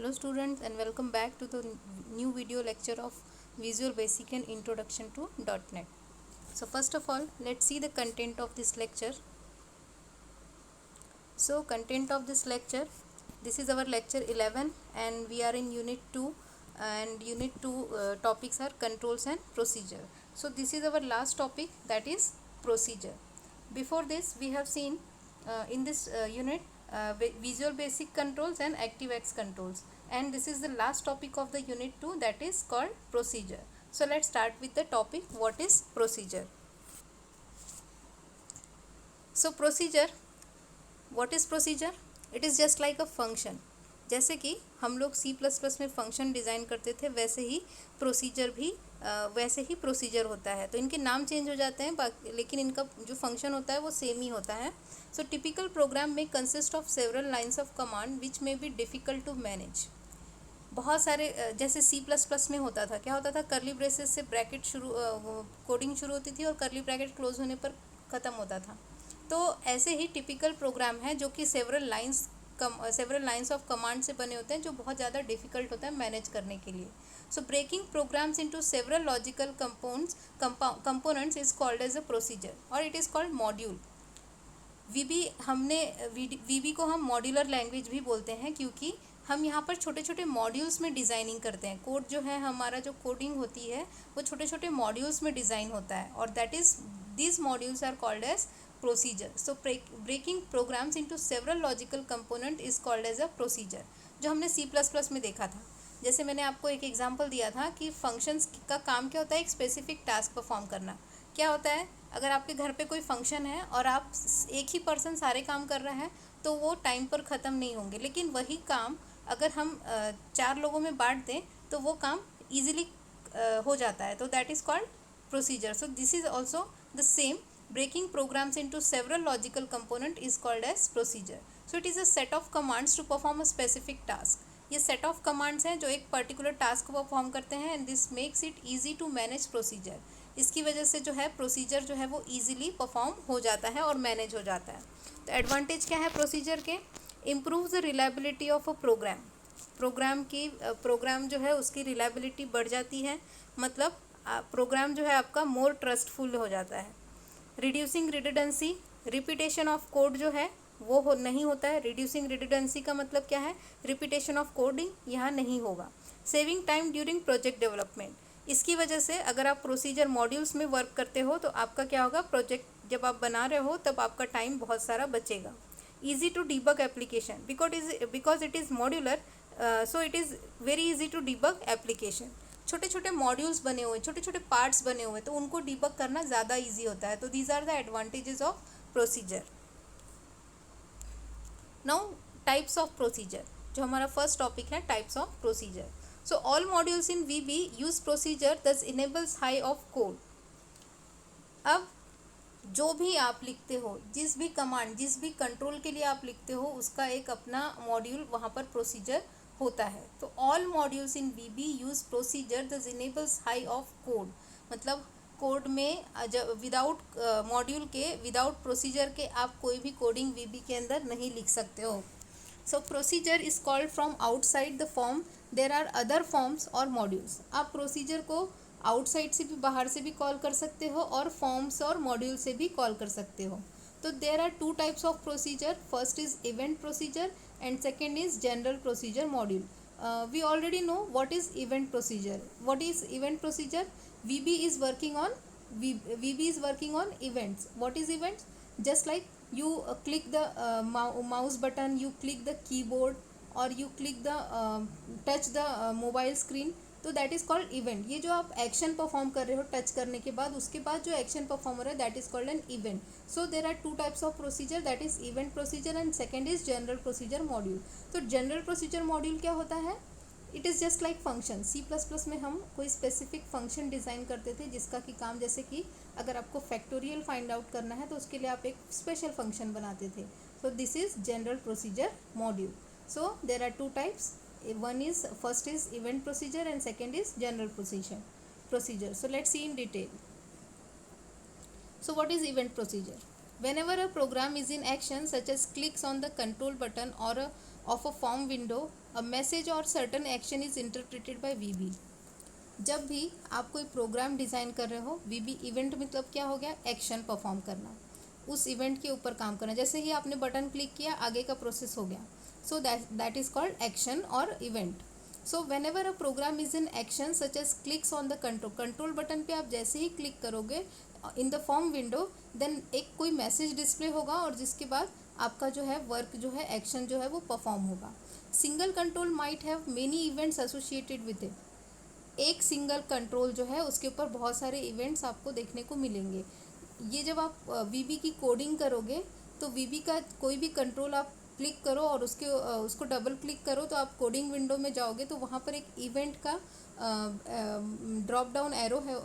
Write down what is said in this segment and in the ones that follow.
Hello students and welcome back to the new video lecture of Visual Basic and Introduction to .NET. So first of all, let's see the content of this lecture. So content of this lecture, this is our lecture 11 and we are in unit 2 and unit 2 topics are controls and procedure. So this is our last topic, that is procedure. Before this we have seen in this unit Visual Basic controls and ActiveX controls, and this is the last topic of the unit 2, that is called procedure. So let's start with the topic, what is procedure. So procedure, what is procedure? It is just like a function. जैसे कि हम लोग C++ में function design करते थे वैसे ही procedure भी वैसे ही प्रोसीजर होता है. तो इनके नाम चेंज हो जाते हैं लेकिन इनका जो फंक्शन होता है वो सेम ही होता है. सो टिपिकल प्रोग्राम में consist of several lines of command विच में बी डिफ़िकल्ट टू मैनेज. बहुत सारे जैसे C++ में होता था, क्या होता था, करली ब्रेसेस से ब्रैकेट शुरू कोडिंग शुरू होती थी और करली ब्रैकेट क्लोज होने पर ख़त्म होता था. तो ऐसे ही टिपिकल प्रोग्राम है जो कि सेवरल लाइन्स ऑफ कमांड से बने होते हैं, जो बहुत ज़्यादा डिफ़िकल्ट होता है मैनेज करने के लिए. So breaking programs into several logical components is called as a procedure और it is called module. VB को हम मॉड्यूलर लैंग्वेज भी बोलते हैं क्योंकि हम यहाँ पर छोटे छोटे मॉड्यूल्स में डिज़ाइनिंग करते हैं. कोड जो है, हमारा जो कोडिंग होती है वो छोटे छोटे मॉड्यूल्स में डिज़ाइन होता है और that is these modules are called as procedure. So breaking programs into several logical component is called as a procedure. जो हमने C++ में देखा था. जैसे मैंने आपको एक एग्जांपल दिया था कि फंक्शंस का काम क्या होता है, एक स्पेसिफिक टास्क परफॉर्म करना. क्या होता है, अगर आपके घर पे कोई फंक्शन है और आप एक ही पर्सन सारे काम कर रहा है तो वो टाइम पर ख़त्म नहीं होंगे, लेकिन वही काम अगर हम 4 लोगों में बांट दें तो वो काम ईजिली हो जाता है. तो that is called procedure. So this is also the same. Breaking programs into several logical component is called as procedure. So it is a set of commands to perform a specific task. ये set of commands हैं जो एक particular task को perform करते हैं and this makes it easy to manage procedure. इसकी वजह से जो है procedure जो है वो easily perform हो जाता है और manage हो जाता है. तो advantage क्या है procedure के? Improves the reliability of a program. Program जो है उसकी रिलायबिलिटी बढ़ जाती है, मतलब प्रोग्राम जो है आपका मोर ट्रस्टफुल हो जाता है. Reducing redundancy, repetition of code जो है वो नहीं होता है. रिड्यूसिंग रिडंडेंसी का मतलब क्या है, रिपीटेशन ऑफ कोडिंग यहाँ नहीं होगा. Saving time during project development, इसकी वजह से अगर आप प्रोसीजर मॉड्यूल्स में वर्क करते हो तो आपका क्या होगा, प्रोजेक्ट जब आप बना रहे हो तब आपका टाइम बहुत सारा बचेगा. Easy to debug application because it is modular, so it is very easy to debug application. छोटे छोटे मॉड्यूल्स बने हुए, छोटे छोटे पार्ट्स बने हुए, तो उनको डिबग करना ज़्यादा इजी होता है. तो these are the advantages of procedure. Now types of procedure, जो हमारा फर्स्ट टॉपिक है, types of procedure. So all modules in VB use procedure thus enables high of code. अब जो भी आप लिखते हो, जिस भी कमांड, जिस भी कंट्रोल के लिए आप लिखते हो, उसका एक अपना मॉड्यूल वहाँ पर प्रोसीजर होता है. तो all modules in VB use procedure that enables high of code. मतलब कोड में विदाउट मॉड्यूल के, विदाउट प्रोसीजर के आप कोई भी कोडिंग वीबी के अंदर नहीं लिख सकते हो. So procedure is called from outside the form. There are other forms और मॉड्यूल्स. आप प्रोसीजर को आउटसाइड से भी, बाहर से भी कॉल कर सकते हो और फॉर्म्स और मॉड्यूल से भी कॉल कर सकते हो. तो there are 2 types of procedure. First is event procedure and second is general procedure module. We already know what is event procedure. What is event procedure? VB is working on events. What is events? Just like you click the mouse button, you click the keyboard or you click the touch the mobile screen, तो that is called event. ये जो आप action perform कर रहे हो touch करने के बाद, उसके बाद जो एक्शन परफॉर्म हो रहा है that is called an event. So there are 2 types of procedure, that is event procedure and second is general procedure module. तो जनरल प्रोसीजर मॉड्यूल क्या होता है, it is just like function. C++ में हम कोई स्पेसिफिक फंक्शन डिज़ाइन करते थे जिसका कि काम, जैसे कि अगर आपको फैक्टोरियल फाइंड आउट करना है तो उसके लिए आप एक स्पेशल फंक्शन बनाते थे. So this is general procedure module. So there are 2 types. First is event procedure and second is general procedure. So let's see in detail. So what is event procedure? Whenever a program is in action, such as clicks on the control button or a of a form window a message और certain action is interpreted by VB. जब भी आप कोई programme design कर रहे हो, वीबी event मतलब क्या हो गया, एक्शन परफॉर्म करना, उस इवेंट के ऊपर काम करना। जैसे ही आपने बटन क्लिक किया, आगे का प्रोसेस हो गया, so that is called action और event. So whenever a program is in action such as clicks on the control button पे आप जैसे ही क्लिक करोगे in the form window, then एक कोई मैसेज डिस्प्ले होगा और जिसके बाद आपका जो है वर्क जो है, एक्शन जो है वो परफॉर्म होगा। Single control might have many events associated with it. एक सिंगल कंट्रोल जो है उसके ऊपर बहुत सारे इवेंट्स आपको देखने को मिलेंगे। ये जब आप वीबी की कोडिंग करोगे तो वीबी का कोई भी कंट्रोल आप क्लिक करो और उसको डबल क्लिक करो तो आप कोडिंग विंडो में जाओगे तो वहाँ पर एक इवेंट का ड्रॉप डाउन एरो है,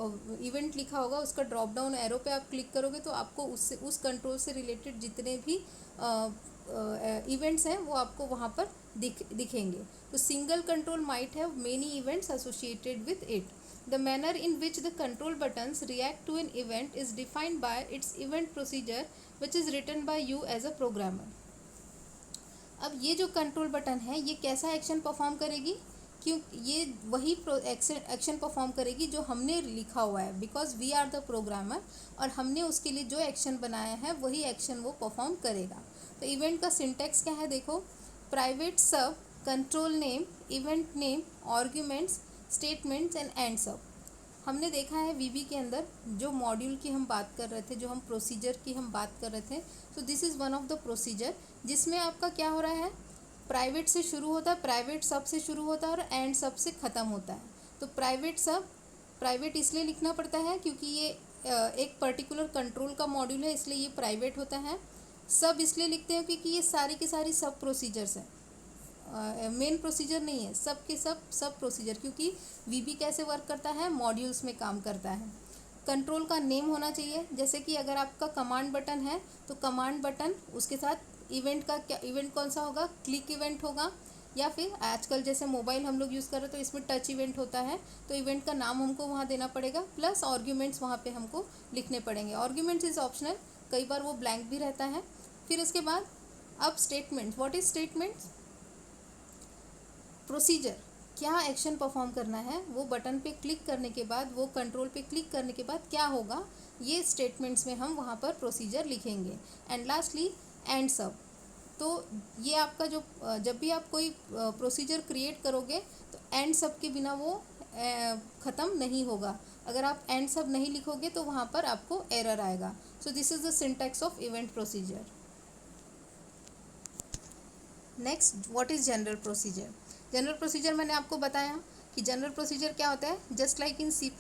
इवेंट लिखा होगा, उसका ड्रॉप डाउन एरो पे आप क्लिक करोगे तो आपको उससे उस कंट्रोल से रिलेटेड जितने भी इवेंट्स हैं वो आपको वहाँ पर दिखेंगे। तो single control might have many events associated with it. The manner in which the control buttons react to an event is defined by its event procedure which is written by you as a programmer. अब ये जो control button है ये कैसा action perform करेगी, क्यों ये वही एक्शन परफॉर्म करेगी जो हमने लिखा हुआ है, because we are the programmer और हमने उसके लिए जो एक्शन बनाया है वही एक्शन वो परफॉर्म करेगा। तो इवेंट का सिंटेक्स क्या है, देखो, प्राइवेट सब control name event name arguments statements and and सब। हमने देखा है वीबी के अंदर जो मॉड्यूल की हम बात कर रहे थे, जो हम प्रोसीजर की हम बात कर रहे थे, तो this is one of the procedure जिसमें आपका क्या हो रहा है, प्राइवेट से शुरू होता है, प्राइवेट सब से शुरू होता है और एंड सब से ख़त्म होता है। तो प्राइवेट सब, प्राइवेट इसलिए लिखना पड़ता है क्योंकि ये एक पर्टिकुलर कंट्रोल का मॉड्यूल है, इसलिए ये प्राइवेट होता है। सब इसलिए लिखते हैं क्योंकि ये सारी की सारी सब प्रोसीजर्स हैं, मेन प्रोसीजर नहीं है, सब के सब प्रोसीजर, क्योंकि वीबी कैसे वर्क करता है, मॉड्यूल्स में काम करता है। कंट्रोल का नेम होना चाहिए, जैसे कि अगर आपका कमांड बटन है तो कमांड बटन उसके साथ इवेंट का क्या, इवेंट कौन सा होगा, क्लिक इवेंट होगा, या फिर आजकल जैसे मोबाइल हम लोग यूज़ कर रहे हैं तो इसमें टच इवेंट होता है, तो इवेंट का नाम हमको वहाँ देना पड़ेगा, प्लस आर्ग्यूमेंट्स वहाँ पे हमको लिखने पड़ेंगे। आर्ग्यूमेंट्स इज़ ऑप्शनल, कई बार वो ब्लैंक भी रहता है। फिर उसके बाद अब statements, what is statements, procedure, क्या एक्शन परफॉर्म करना है, वो बटन पे क्लिक करने के बाद, वो कंट्रोल पे क्लिक करने के बाद क्या होगा, ये स्टेटमेंट्स में हम वहाँ पर प्रोसीजर लिखेंगे। एंड लास्टली एंड सब। तो ये आपका जो जब भी आप कोई प्रोसीजर क्रिएट करोगे तो एंड सब के बिना वो ख़त्म नहीं होगा। अगर आप एंड सब नहीं लिखोगे तो वहाँ पर आपको एरर आएगा। सो this is the syntax of event procedure. Next, what is general procedure. General procedure मैंने आपको बताया कि जनरल प्रोसीजर क्या होता है, जस्ट लाइक इन C++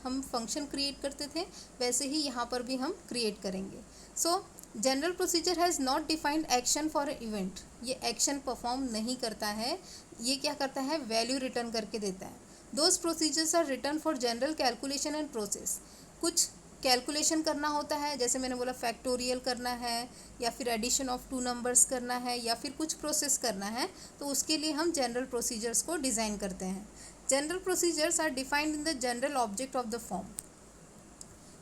हम फंक्शन क्रिएट करते थे वैसे ही यहाँ पर भी हम क्रिएट करेंगे। सो general procedure has not defined action for a event. ये एक्शन परफॉर्म नहीं करता है, ये क्या करता है, वैल्यू रिटर्न करके देता है। Those procedures are written for general calculation and process. कुछ कैलकुलेशन करना होता है, जैसे मैंने बोला फैक्टोरियल करना है, या फिर एडिशन ऑफ 2 नंबर्स करना है, या फिर कुछ प्रोसेस करना है, तो उसके लिए हम जनरल प्रोसीजर्स को डिज़ाइन करते हैं। General procedures are defined in the general object of the form.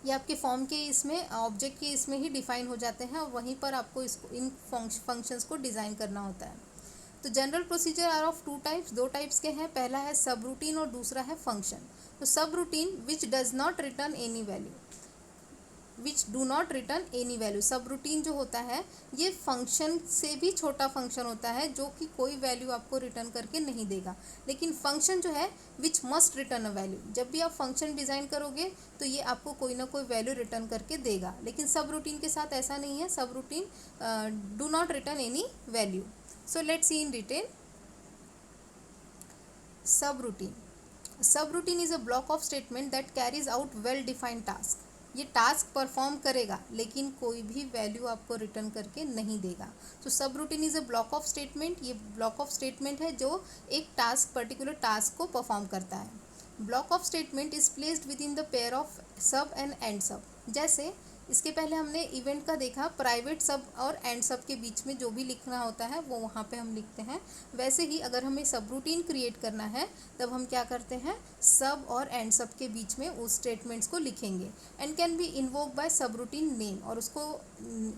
ये आपके फॉर्म के इसमें ऑब्जेक्ट के इसमें ही डिफाइन हो जाते हैं और वहीं पर आपको इसको इन फंक्शंस को डिज़ाइन करना होता है। तो general procedure are of 2 types, 2 types के हैं। पहला है सब रूटीन और दूसरा है फंक्शन। तो सब routine which does not return any value, which do not return any value. सब रूटीन जो होता है ये फंक्शन से भी छोटा फंक्शन होता है जो कि कोई वैल्यू आपको रिटर्न करके नहीं देगा। लेकिन फंक्शन जो है which must return a value, जब भी आप फंक्शन डिज़ाइन करोगे तो ये आपको कोई ना कोई वैल्यू रिटर्न करके देगा। लेकिन सब रूटीन के साथ ऐसा नहीं है, सब routine do not return any value. So let's C in detail सब रूटीन। सब routine is a block of statement that carries out well defined task. ये टास्क परफॉर्म करेगा लेकिन कोई भी वैल्यू आपको रिटर्न करके नहीं देगा। तो सब routine is a block of statement, ये ब्लॉक ऑफ स्टेटमेंट है जो एक टास्क, पर्टिकुलर टास्क को परफॉर्म करता है। Block of statement is placed with in the pair of सब एंड एंड सब। जैसे इसके पहले हमने इवेंट का देखा, प्राइवेट सब और एंड सब के बीच में जो भी लिखना होता है वो वहाँ पे हम लिखते हैं। वैसे ही अगर हमें सब रूटीन क्रिएट करना है तब हम क्या करते हैं, सब और एंड सब के बीच में उस स्टेटमेंट्स को लिखेंगे। And can be invoke by subroutine name, और उसको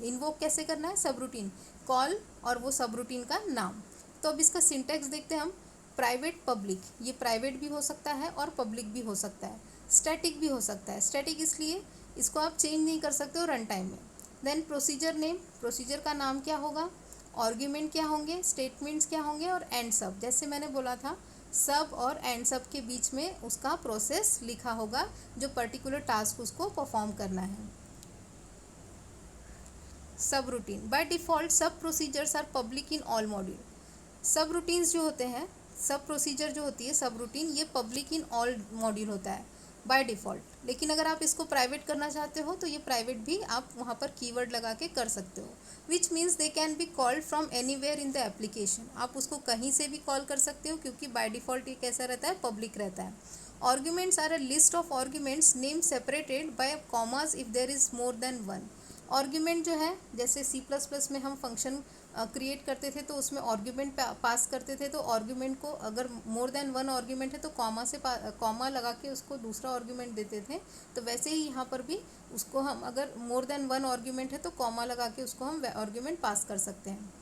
इन्वोक कैसे करना है, सब रूटीन कॉल और वो सब रूटीन का नाम। तो अब इसका सिंटैक्स देखते हैं हम। प्राइवेट पब्लिक, ये प्राइवेट भी हो सकता है और पब्लिक भी हो सकता है, स्टैटिक भी हो सकता है। स्टैटिक इसलिए इसको आप चेंज नहीं कर सकते हो रन टाइम में। देन प्रोसीजर नेम, प्रोसीजर का नाम क्या होगा, आर्ग्यूमेंट क्या होंगे, स्टेटमेंट्स क्या होंगे और एंड सब। जैसे मैंने बोला था सब और एंड सब के बीच में उसका प्रोसेस लिखा होगा जो पर्टिकुलर टास्क उसको परफॉर्म करना है। सब routine, by default sub procedures are public in all module. Subroutines जो होते हैं, सब प्रोसीजर जो होती है सब रूटीन, ये पब्लिक इन ऑल मॉड्यूल होता है बाय डिफ़ॉल्ट। लेकिन अगर आप इसको प्राइवेट करना चाहते हो तो ये प्राइवेट भी आप वहाँ पर कीवर्ड लगा के कर सकते हो, which means they can be called from anywhere in the application. आप उसको कहीं से भी कॉल कर सकते हो क्योंकि बाय डिफ़ॉल्ट ये कैसा रहता है, पब्लिक रहता है। Arguments are a list of arguments name separated by commas if there is more than one. Argument जो है, जैसे C++ में हम फंक्शन क्रिएट करते थे तो उसमें आर्ग्यूमेंट पास करते थे, तो आर्ग्यूमेंट को अगर मोर देन वन आर्ग्यूमेंट है तो कॉमा से कॉमा लगा के उसको दूसरा आर्ग्यूमेंट देते थे। तो वैसे ही यहाँ पर भी उसको हम अगर मोर देन वन आर्ग्यूमेंट है तो कॉमा लगा के उसको हम आर्ग्यूमेंट पास कर सकते हैं।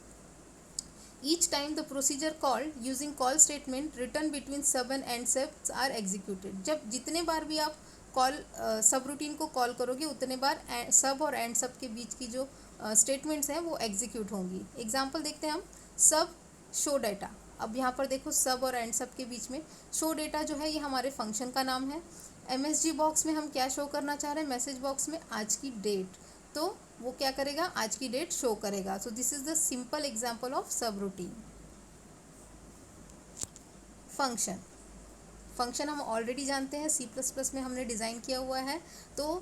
Each time the procedure called using call statement return between सब एंड एंड सबs आर एग्जीक्यूटेड। जब जितने बार भी आप कॉल सब रूटीन को कॉल करोगे उतने बार सब और एंड सब के बीच की जो स्टेटमेंट्स हैं वो एग्जीक्यूट होंगी। एग्जांपल देखते हैं हम। सब शो डेटा, अब यहाँ पर देखो सब और एंड सब के बीच में शो डेटा जो है ये हमारे फंक्शन का नाम है। MSG बॉक्स में हम क्या शो करना चाह रहे हैं, मैसेज बॉक्स में आज की डेट, तो वो क्या करेगा, आज की डेट शो करेगा। सो this is the simple example of सब रूटीन। फंक्शन, फंक्शन हम ऑलरेडी जानते हैं, C++ में हमने डिज़ाइन किया हुआ है। तो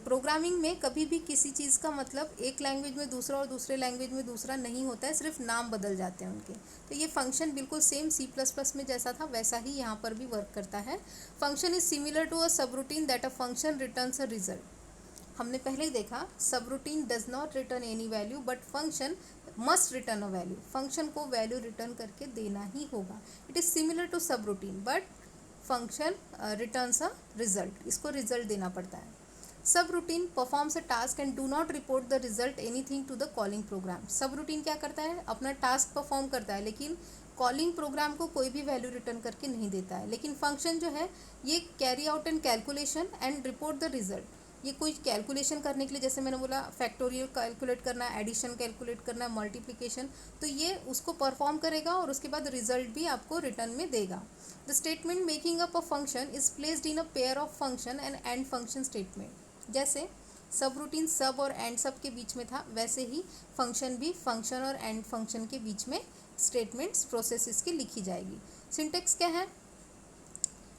प्रोग्रामिंग में कभी भी किसी चीज़ का मतलब एक लैंग्वेज में दूसरा और दूसरे लैंग्वेज में दूसरा नहीं होता है, सिर्फ नाम बदल जाते हैं उनके। तो ये फंक्शन बिल्कुल सेम C++ में जैसा था वैसा ही यहाँ पर भी वर्क करता है। Function is similar to a sub routine that a function returns a result. हमने पहले ही देखा sub routine does not return any value but function must return a value. Function को वैल्यू रिटर्न करके देना ही होगा। It is similar to sub routine but function returns a result, इसको रिजल्ट देना पड़ता है। सब routine performs a task and do not report the result anything to the calling program. Subroutine क्या करता है, अपना टास्क परफॉर्म करता है लेकिन कॉलिंग प्रोग्राम को कोई भी वैल्यू रिटर्न करके नहीं देता है। लेकिन फंक्शन जो है ये carry out and calculation and report the result. ये कोई कैलकुलेशन करने के लिए, जैसे मैंने बोला फैक्टोरियल कैलकुलेट करना है, एडिशन कैलकुलेट करना है, मल्टीप्लिकेशन, तो ये उसको परफॉर्म करेगा और उसके बाद रिजल्ट भी आपको रिटर्न में देगा। The statement making up a function is placed in a pair of function and end function statement. जैसे सब रूटीन सब और एंड सब के बीच में था, वैसे ही फंक्शन भी फंक्शन और एंड फंक्शन के बीच में स्टेटमेंट्स प्रोसेसेस की लिखी जाएगी। सिंटेक्स क्या है,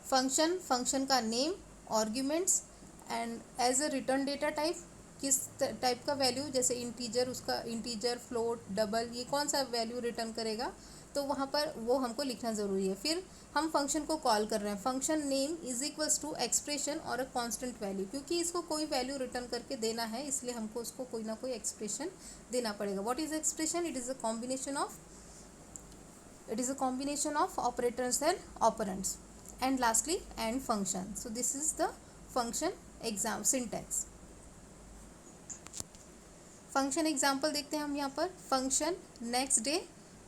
फंक्शन, फंक्शन का name, arguments and as a return data type, किस टाइप का वैल्यू, जैसे इंटीजर, उसका इंटीजर, फ्लोट, डबल, ये कौन सा वैल्यू रिटर्न करेगा, तो वहाँ पर वो हमको लिखना ज़रूरी है। फिर हम फंक्शन को कॉल कर रहे हैं, function name is equals to expression और अ कांस्टेंट वैल्यू, क्योंकि इसको कोई वैल्यू रिटर्न करके देना है इसलिए हमको उसको कोई ना कोई एक्सप्रेशन देना पड़ेगा। What is expression, it is a combination of operators and operands. And lastly end function. So this is the function exam syntax. Function example देखते हैं हम यहाँ पर। Function next day,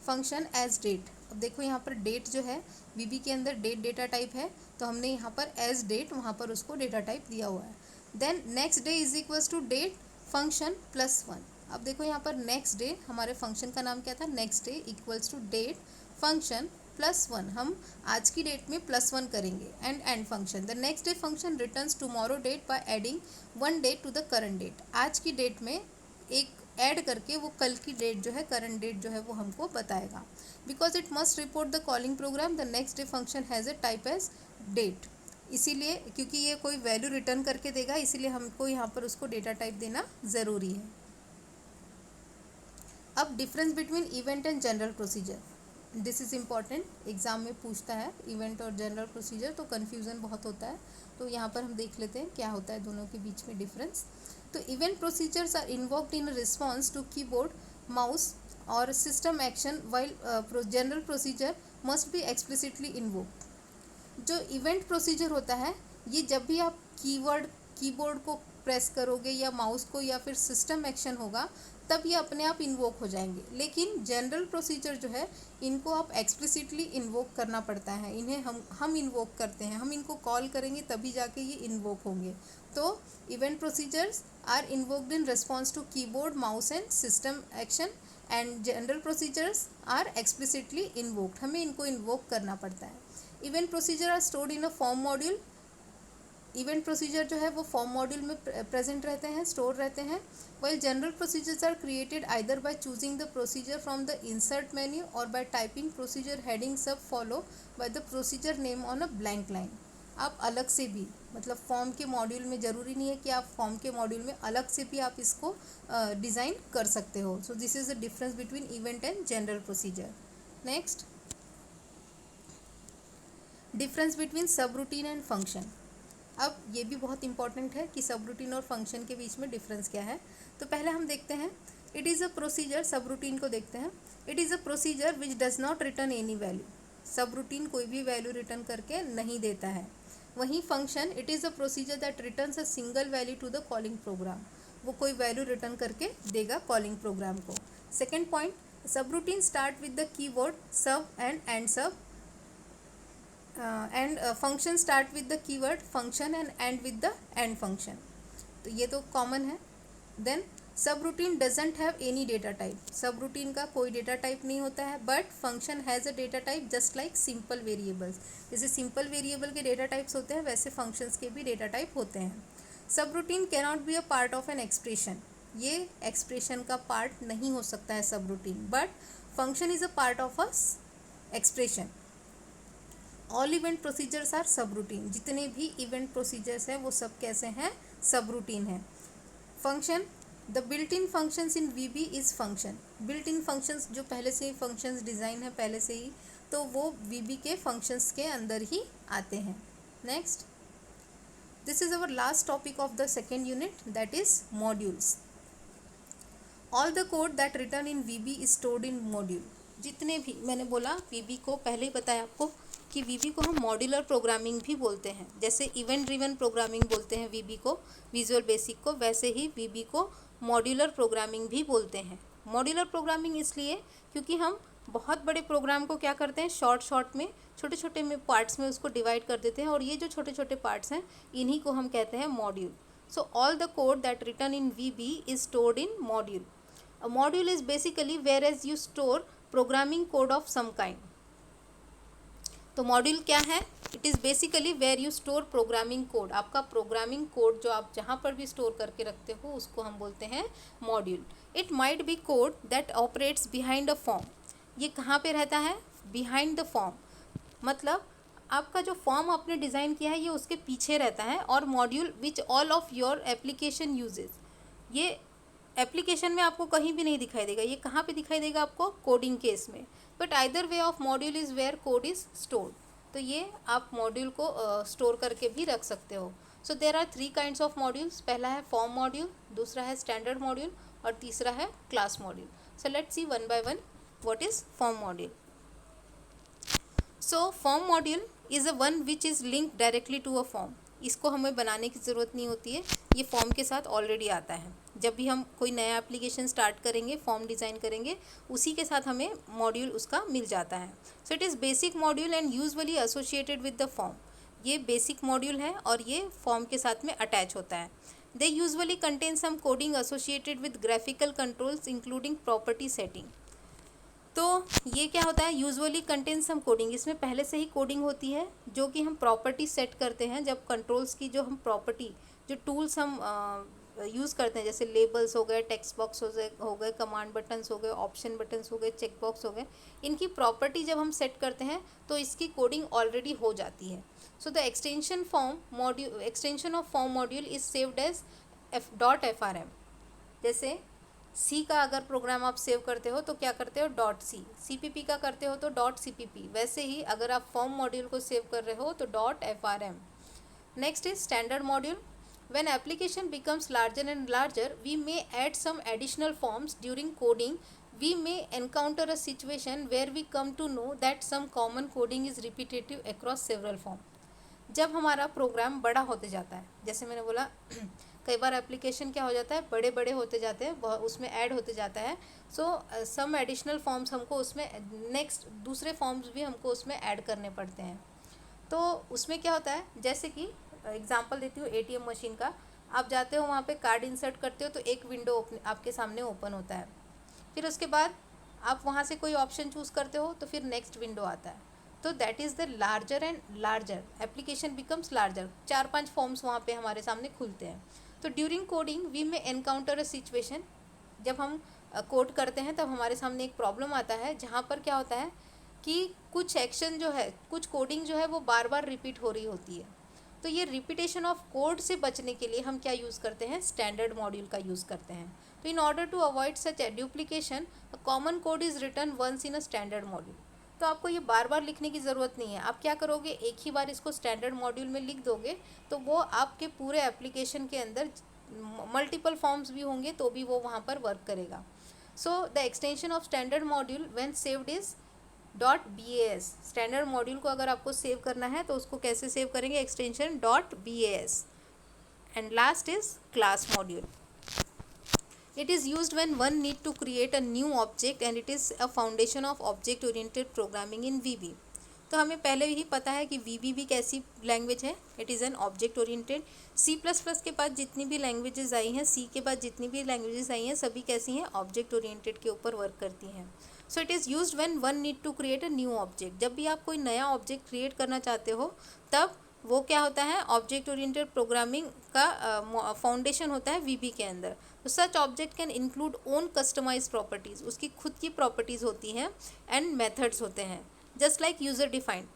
function as date. अब देखो यहाँ पर डेट जो है VB के अंदर डेट डेटा टाइप है, तो हमने यहाँ पर एज डेट वहाँ पर उसको डेटा टाइप दिया हुआ है। Then next day is equals to date function +1। अब देखो यहाँ पर नेक्स्ट डे, हमारे फंक्शन का नाम क्या था, next day equals to date function +1, हम आज की डेट में +1 करेंगे। And end function, the next day function returns tomorrow date by adding 1 day to the current date. आज की डेट में एक ऐड करके वो कल की डेट जो है, करंट डेट जो है वो हमको बताएगा। Because it must report the calling program, the next day function has a type as date. इसीलिए क्योंकि ये कोई वैल्यू रिटर्न करके देगा इसीलिए हमको यहाँ पर उसको डेटा टाइप देना ज़रूरी है। अब difference between event and general procedure, this is important, exam में पूछता है इवेंट और जनरल प्रोसीजर, तो कन्फ्यूज़न बहुत होता है। तो यहाँ पर हम देख लेते हैं क्या होता है दोनों के बीच में डिफरेंस। तो event procedures are invoked in response to keyboard, mouse और system action, while general procedure must be explicitly invoked. जो इवेंट प्रोसीजर होता है ये जब भी आप कीबोर्ड को प्रेस करोगे या माउस को या फिर सिस्टम एक्शन होगा तब ये अपने आप इन्वोक हो जाएंगे। लेकिन जनरल प्रोसीजर जो है इनको आप एक्सप्लिसिटली इन्वोक करना पड़ता है, इन्हें हम इन्वोक करते हैं, हम इनको कॉल करेंगे तभी जाके ये इन्वोक होंगे। तो event procedures are invoked in response to keyboard, mouse and system action, and general procedures are explicitly invoked, हमें इनको इन्वोक करना पड़ता है। Event procedure are stored in a form module, event procedure जो है वो फॉर्म मॉड्यूल में present रहते हैं, स्टोर रहते हैं। while general procedures are created either by choosing the procedure from the insert menu or by typing procedure heading sub follow by the procedure name on a blank line। आप अलग से भी, मतलब form के module में ज़रूरी नहीं है कि आप फॉर्म के मॉड्यूल में अलग से भी आप इसको डिज़ाइन कर सकते हो। सो this is the difference between event and general procedure. Next, difference between सब रूटीन एंड फंक्शन। अब ये भी बहुत इंपॉर्टेंट है कि सब रूटीन और फंक्शन के बीच में डिफरेंस क्या है। तो पहले हम देखते हैं it is a procedure, subroutine को देखते हैं। It is a procedure which does not return any value, subroutine कोई भी वैल्यू रिटर्न करके नहीं देता है। वहीं function, it is a procedure that returns a single value to the calling program, वो कोई वैल्यू रिटर्न करके देगा कॉलिंग प्रोग्राम को। Second point, subroutine start with the keyword sub end sub, and function start with the keyword function and end with the end function, तो ये तो common है। Then सब routine doesn't have any data type, सब routine का कोई data type नहीं होता है, but function has a data type just like simple variables, जैसे सिंपल वेरिएबल के डेटा टाइप्स होते हैं वैसे फंक्शंस के भी डेटा टाइप होते हैं। Subroutine cannot be a part of an expression, ये एक्सप्रेशन का पार्ट नहीं हो सकता है सब routine, but function is a part of a expression. All event procedures are subroutine, जितने भी इवेंट प्रोसीजर्स हैं वो सब कैसे हैं, सब रूटीन है। Function, the built in functions in VB is function, built in functions जो पहले से ही फंक्शंस डिज़ाइन है पहले से ही, तो वो वीबी के फंक्शंस के अंदर ही आते हैं। Next, this is our last topic of the second unit, that is modules. All the code that return in VB is stored in module, जितने भी मैंने बोला वीबी को पहले ही बताया आपको कि वीबी को हम मॉड्यूलर प्रोग्रामिंग भी बोलते हैं, जैसे इवेंट ड्रिवन प्रोग्रामिंग बोलते हैं वीबी को, विजुअल बेसिक को, वैसे ही वीबी को मॉड्यूलर प्रोग्रामिंग भी बोलते हैं। मॉड्यूलर प्रोग्रामिंग इसलिए क्योंकि हम बहुत बड़े प्रोग्राम को क्या करते हैं, शॉर्ट में छोटे छोटे में पार्ट्स में उसको डिवाइड कर देते हैं, और ये जो छोटे छोटे पार्ट्स हैं इन्हीं को हम कहते हैं module. So all the code that return in VB is stored in module. A module is basically whereas you store programming code of some kind. तो मॉड्यूल क्या है, it is basically where you store programming code, आपका programming code जो आप जहाँ पर भी store करके रखते हो उसको हम बोलते हैं module. It might be code that operates behind a form, ये कहाँ पे रहता है, बिहाइंड द फॉर्म, मतलब आपका जो फॉर्म आपने डिज़ाइन किया है ये उसके पीछे रहता है, और module which all of your application uses, ये एप्लीकेशन में आपको कहीं भी नहीं दिखाई देगा, ये कहाँ पे दिखाई देगा आपको, कोडिंग केस में। But either way of module is where code is stored, तो ये आप मॉड्यूल को स्टोर करके भी रख सकते हो। So there are 3 kinds of modules, पहला है फॉर्म मॉड्यूल, दूसरा है स्टैंडर्ड मॉड्यूल, और तीसरा है class module. So let's see one by one what is form module. So form module is a one which is link directly to a form, इसको हमें बनाने की ज़रूरत नहीं होती है, ये फॉर्म के साथ ऑलरेडी आता है। जब भी हम कोई नया एप्लीकेशन स्टार्ट करेंगे, फॉर्म डिज़ाइन करेंगे, उसी के साथ हमें मॉड्यूल उसका मिल जाता है। सो it is basic module and usually associated with the form, ये बेसिक मॉड्यूल है और ये फॉर्म के साथ में अटैच होता है। They usually contain some coding associated with graphical controls including property setting. तो ये क्या होता है, यूजुअली कंटेन सम कोडिंग, इसमें पहले से ही कोडिंग होती है जो कि हम प्रॉपर्टी सेट करते हैं, जब कंट्रोल्स की जो हम प्रॉपर्टी, जो टूल्स हम यूज़ करते हैं, जैसे लेबल्स हो गए, टेक्स्ट बॉक्स हो गए, कमांड बटन्स हो गए, ऑप्शन बटन्स हो गए, चेक बॉक्स हो गए, इनकी प्रॉपर्टी जब हम सेट करते हैं तो इसकी कोडिंग ऑलरेडी हो जाती है। So the extension of form module is saved as .frm, जैसे सी का अगर प्रोग्राम आप सेव करते हो तो क्या करते हो, .c, CPP का करते हो तो .cpp, वैसे ही अगर आप फॉर्म मॉड्यूल को सेव कर रहे हो तो .frm। Next is standard module. When application becomes larger and larger, we may add some additional forms during coding. We may encounter a situation where we come to know that some common coding is repetitive across several forms. जब हमारा programme बड़ा होते जाता है, जैसे मैंने बोला कई बार एप्लीकेशन क्या हो जाता है, बड़े बड़े होते जाते हैं, उसमें ऐड होते जाता है। सो सम एडिशनल फॉर्म्स हमको उसमें नेक्स्ट दूसरे फॉर्म्स भी हमको उसमें ऐड करने पड़ते हैं। तो उसमें क्या होता है, जैसे कि एग्जांपल देती हूँ एटीएम मशीन का। आप जाते हो वहाँ पे कार्ड इंसर्ट करते हो तो एक विंडो आपके सामने ओपन होता है। फिर उसके बाद आप वहाँ से कोई ऑप्शन चूज़ करते हो तो फिर नेक्स्ट विंडो आता है। तो that is the larger and larger application becomes larger. 4-5 forms वहाँ पे हमारे सामने खुलते हैं। तो ड्यूरिंग कोडिंग वी में एनकाउंटर अ सिचुएशन, जब हम कोड करते हैं तब हमारे सामने एक प्रॉब्लम आता है जहाँ पर क्या होता है कि कुछ एक्शन जो है, कुछ कोडिंग जो है वो बार बार रिपीट हो रही होती है। तो ये रिपीटेशन ऑफ कोड से बचने के लिए हम क्या यूज़ करते हैं, स्टैंडर्ड मॉड्यूल का यूज़ करते हैं। तो in order to avoid such duplication a common code is written once in a standard module. तो आपको ये बार बार लिखने की ज़रूरत नहीं है। आप क्या करोगे, एक ही बार इसको स्टैंडर्ड मॉड्यूल में लिख दोगे तो वो आपके पूरे एप्लीकेशन के अंदर मल्टीपल फॉर्म्स भी होंगे तो भी वो वहाँ पर वर्क करेगा। सो the extension of standard module when saved is .bas। Standard module को अगर आपको सेव करना है तो उसको कैसे सेव करेंगे, extension .bas। And last is class module. It is used when one need to create a new object and it is a foundation of object oriented programming in VB। तो हमें पहले ही पता है कि VB भी कैसी language है, it is an object oriented. C++ के बाद जितनी भी लैंग्वेजेस आई हैं, C के बाद जितनी भी लैंग्वेजेस आई हैं, सभी कैसी हैं, ऑब्जेक्ट ओरिएंटेड के ऊपर वर्क करती हैं। So it is used when one need to create a new object. जब भी आप कोई नया ऑब्जेक्ट क्रिएट करना चाहते हो तब वो क्या होता है, ऑब्जेक्ट ओरिएंटेड प्रोग्रामिंग का फाउंडेशन होता है VB के अंदर। तो such object can include own customize properties, उसकी खुद की प्रॉपर्टीज़ होती हैं, एंड मेथड्स होते हैं, जस्ट लाइक यूज़र डिफाइंड।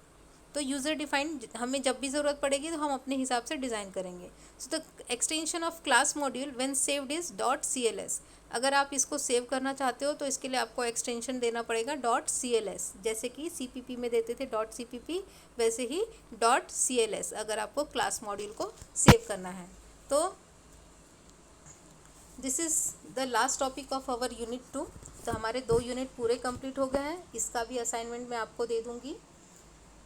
तो यूज़र डिफाइंड हमें जब भी ज़रूरत पड़ेगी तो हम अपने हिसाब से डिज़ाइन करेंगे। सो the extension of class module when saved is .cls। अगर आप इसको सेव करना चाहते हो तो इसके लिए आपको एक्सटेंशन देना पड़ेगा .cls, जैसे कि CPP में देते थे .cpp, वैसे ही .cls अगर आपको क्लास मॉड्यूल को सेव करना है। तो this is the last topic of our unit 2। तो हमारे 2 यूनिट पूरे कंप्लीट हो गए हैं। इसका भी असाइनमेंट मैं आपको दे दूँगी।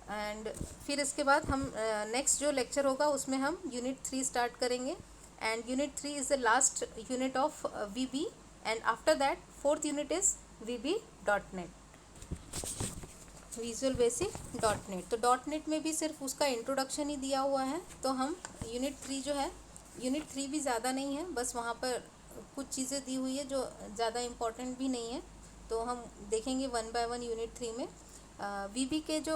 एंड फिर इसके बाद हम नेक्स्ट जो लेक्चर होगा उसमें हम यूनिट 3 स्टार्ट करेंगे। And unit 3 is the last unit of VB, and after that 4th unit is VB.NET, visual basic .NET। तो .NET में भी सिर्फ उसका इंट्रोडक्शन ही दिया हुआ है। तो हम यूनिट 3 जो है, यूनिट 3 भी ज़्यादा नहीं है, बस वहाँ पर कुछ चीज़ें दी हुई है जो ज़्यादा इम्पोर्टेंट भी नहीं है। तो हम देखेंगे 1 by 1 यूनिट 3 में। VB के जो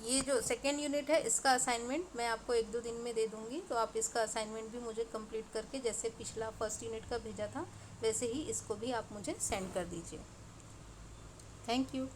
ये जो सेकेंड यूनिट है इसका असाइनमेंट मैं आपको 1-2 दिन में दे दूँगी। तो आप इसका असाइनमेंट भी मुझे कंप्लीट करके, जैसे पिछला फर्स्ट यूनिट का भेजा था वैसे ही इसको भी आप मुझे सेंड कर दीजिए। Thank you.